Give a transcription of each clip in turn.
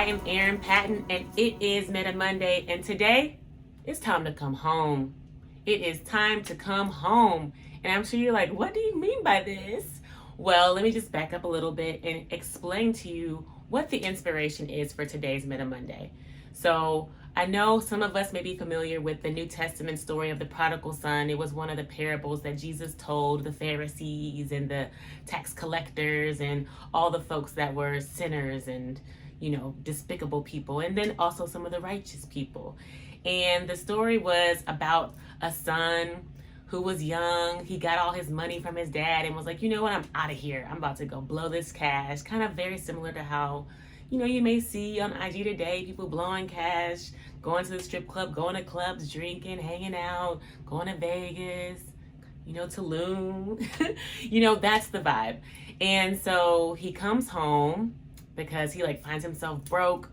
I am Erin Patten, and it is Meta Monday, and today it's time to come home. It is time to come home. And I'm sure you're like, what do you mean by this? Well, let me just back up a little bit and explain to you what the inspiration is for today's Meta Monday. So, I know some of us may be familiar with the New Testament story of the prodigal son. It was one of the parables that Jesus told the Pharisees and the tax collectors and all the folks that were sinners and, despicable people, and then also some of the righteous people. And the story was about a son who was young. He got all his money from his dad and was like, you know what, I'm out of here. I'm about to go blow this cash. Kind of very similar to how, you may see on IG today, people blowing cash, going to the strip club, going to clubs, drinking, hanging out, going to Vegas, Tulum. That's the vibe. And so he comes home because he finds himself broke.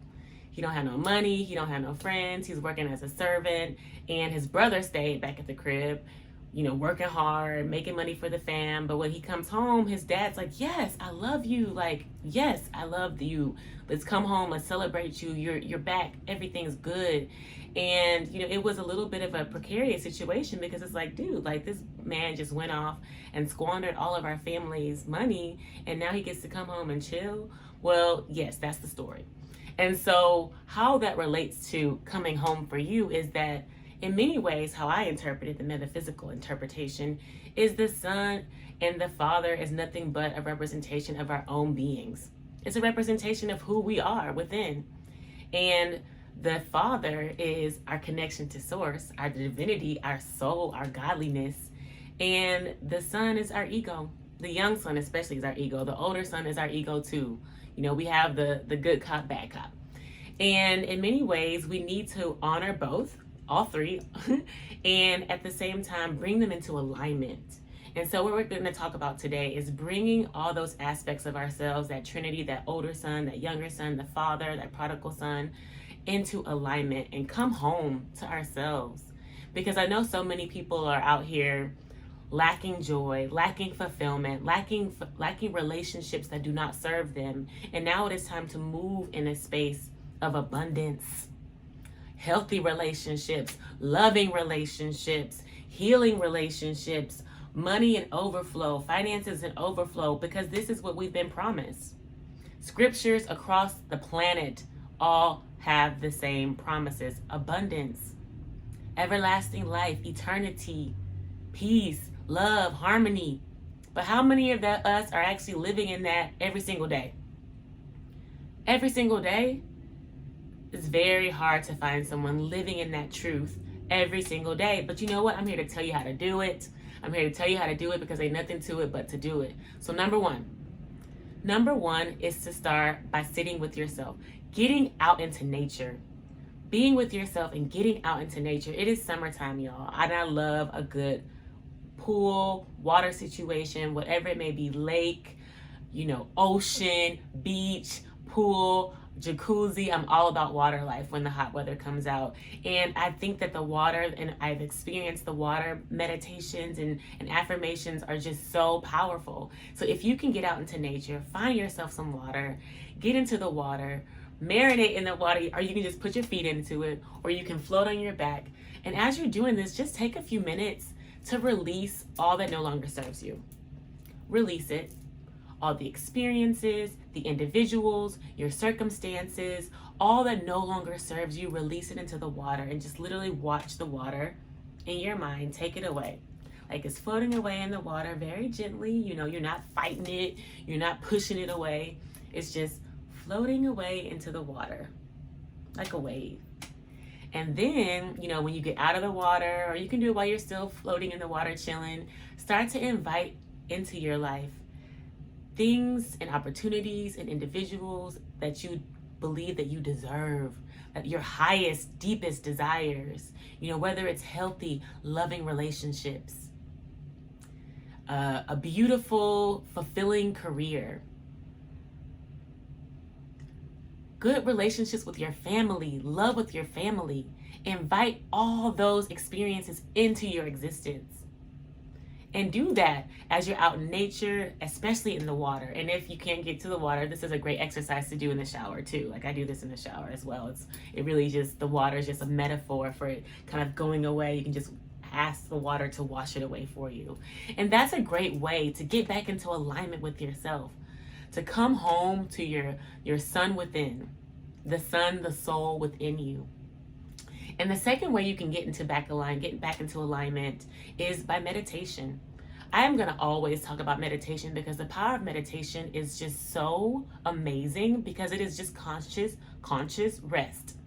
He don't have no money. He don't have no friends. He's working as a servant. And his brother stayed back at the crib, working hard, making money for the fam. But when he comes home, his dad's like, yes, I love you. Yes, I love you. Let's come home. Let's celebrate you. You're back. Everything's good. And, it was a little bit of a precarious situation because it's like, dude, this man just went off and squandered all of our family's money. And now he gets to come home and chill. Well, yes, that's the story. And so how that relates to coming home for you is that in many ways, how I interpreted the metaphysical interpretation is the Son and the Father is nothing but a representation of our own beings. It's a representation of who we are within. And the Father is our connection to Source, our divinity, our soul, our godliness. And the Son is our ego. The young son especially is our ego. The older son is our ego too. We have the good cop, bad cop. And in many ways, we need to honor both, all three, and at the same time, bring them into alignment. And so what we're going to talk about today is bringing all those aspects of ourselves, that Trinity, that older son, that younger son, the father, that prodigal son, into alignment and come home to ourselves. Because I know so many people are out here lacking joy, lacking fulfillment, lacking relationships that do not serve them. And now it is time to move in a space of abundance, healthy relationships, loving relationships, healing relationships, money and overflow, finances and overflow, because this is what we've been promised. Scriptures across the planet all have the same promises: abundance, everlasting life, eternity, peace, love, harmony. But how many of us are actually living in that every single day? Every single day? It's very hard to find someone living in that truth every single day. But you know what? I'm here to tell you how to do it. I'm here to tell you how to do it because ain't nothing to it but to do it. So number one is to start by sitting with yourself, getting out into nature. Being with yourself and getting out into nature. It is summertime, y'all, and I love a good pool, water situation, whatever it may be, lake, ocean, beach, pool, jacuzzi. I'm all about water life when the hot weather comes out. And I think that the water, and I've experienced the water meditations and affirmations are just so powerful. So if you can get out into nature, find yourself some water, get into the water, marinate in the water, or you can just put your feet into it, or you can float on your back. And as you're doing this, just take a few minutes to release all that no longer serves you. Release it. All the experiences, the individuals, your circumstances, all that no longer serves you, release it into the water and just literally watch the water in your mind take it away. It's floating away in the water very gently. You're not fighting it. You're not pushing it away. It's just floating away into the water like a wave. And then, when you get out of the water, or you can do it while you're still floating in the water, chilling, start to invite into your life things and opportunities and individuals that you believe that you deserve, that your highest, deepest desires, whether it's healthy, loving relationships, a beautiful, fulfilling career, good relationships with your family, love with your family. Invite all those experiences into your existence. And do that as you're out in nature, especially in the water. And if you can't get to the water, this is a great exercise to do in the shower too. Like I do this in the shower as well. It really just, the water is just a metaphor for it kind of going away. You can just ask the water to wash it away for you. And that's a great way to get back into alignment with yourself, to come home to your sun within, the sun, the soul within you. And the second way you can get back into alignment is by meditation. I am going to always talk about meditation because the power of meditation is just so amazing, because it is just conscious rest.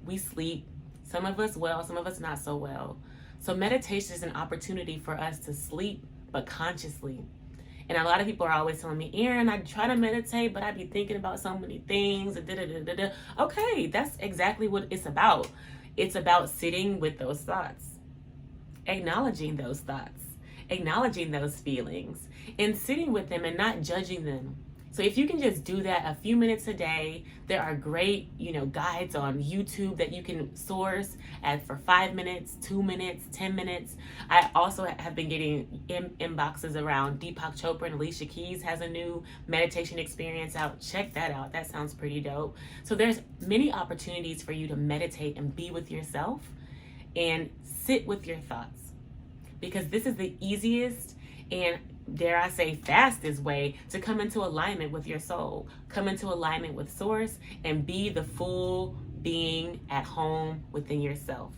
We sleep, some of us well, some of us not so well. So meditation is an opportunity for us to sleep, but consciously. And a lot of people are always telling me, Erin, I try to meditate, but I be thinking about so many things. And Okay, that's exactly what it's about. It's about sitting with those thoughts, acknowledging those thoughts, acknowledging those feelings, and sitting with them and not judging them. So if you can just do that a few minutes a day, there are great, guides on YouTube that you can source for 5 minutes, 2 minutes, 10 minutes. I also have been getting inboxes around Deepak Chopra and Alicia Keys has a new meditation experience out. Check that out. That sounds pretty dope. So there's many opportunities for you to meditate and be with yourself and sit with your thoughts, because this is the easiest and, dare I say, fastest way to come into alignment with your soul, come into alignment with source, and be the full being at home within yourself.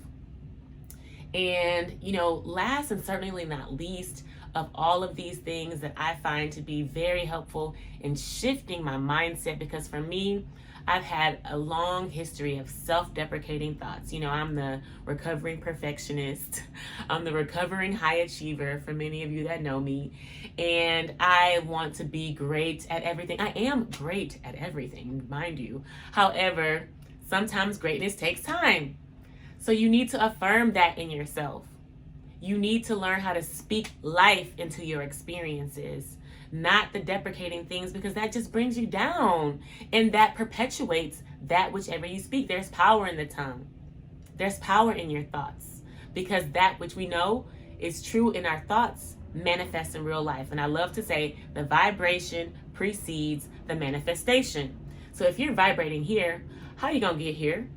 And, last and certainly not least of all of these things that I find to be very helpful in shifting my mindset, because for me, I've had a long history of self-deprecating thoughts. I'm the recovering perfectionist. I'm the recovering high achiever for many of you that know me. And I want to be great at everything. I am great at everything, mind you. However, sometimes greatness takes time. So you need to affirm that in yourself. You need to learn how to speak life into your experiences, not the deprecating things, because that just brings you down and that perpetuates that whichever you speak. There's power in the tongue. There's power in your thoughts, because that which we know is true in our thoughts manifests in real life. And I love to say the vibration precedes the manifestation. So if you're vibrating here, how are you going to get here?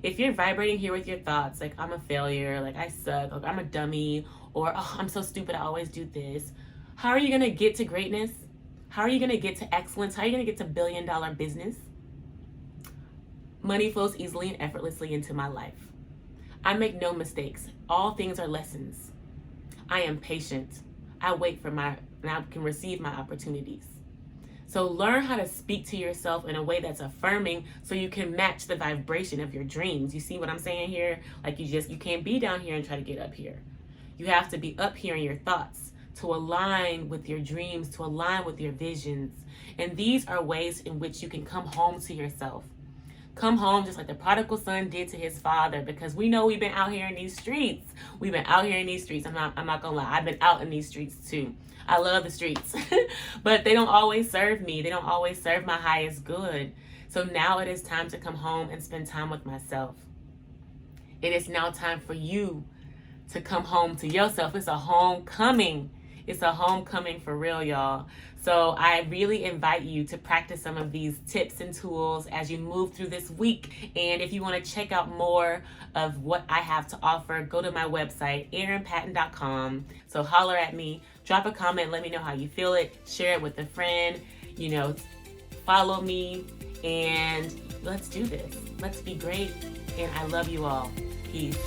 If you're vibrating here with your thoughts, like I'm a failure, like I suck, like I'm a dummy, or oh, I'm so stupid, I always do this. How are you going to get to greatness? How are you going to get to excellence? How are you going to get to billion-dollar business? Money flows easily and effortlessly into my life. I make no mistakes. All things are lessons. I am patient. I wait and I can receive my opportunities. So learn how to speak to yourself in a way that's affirming, so you can match the vibration of your dreams. You see what I'm saying here? Like you can't be down here and try to get up here. You have to be up here in your thoughts to align with your dreams, to align with your visions. And these are ways in which you can come home to yourself. Come home just like the prodigal son did to his father, because we know we've been out here in these streets. We've been out here in these streets. I'm not gonna lie. I've been out in these streets too. I love the streets, but they don't always serve me. They don't always serve my highest good. So now it is time to come home and spend time with myself. It is now time for you to come home to yourself. It's a homecoming. It's a homecoming for real, y'all. So I really invite you to practice some of these tips and tools as you move through this week. And if you want to check out more of what I have to offer, go to my website, erinpatten.com. So holler at me, drop a comment, let me know how you feel it, share it with a friend, follow me, and let's do this. Let's be great. And I love you all. Peace.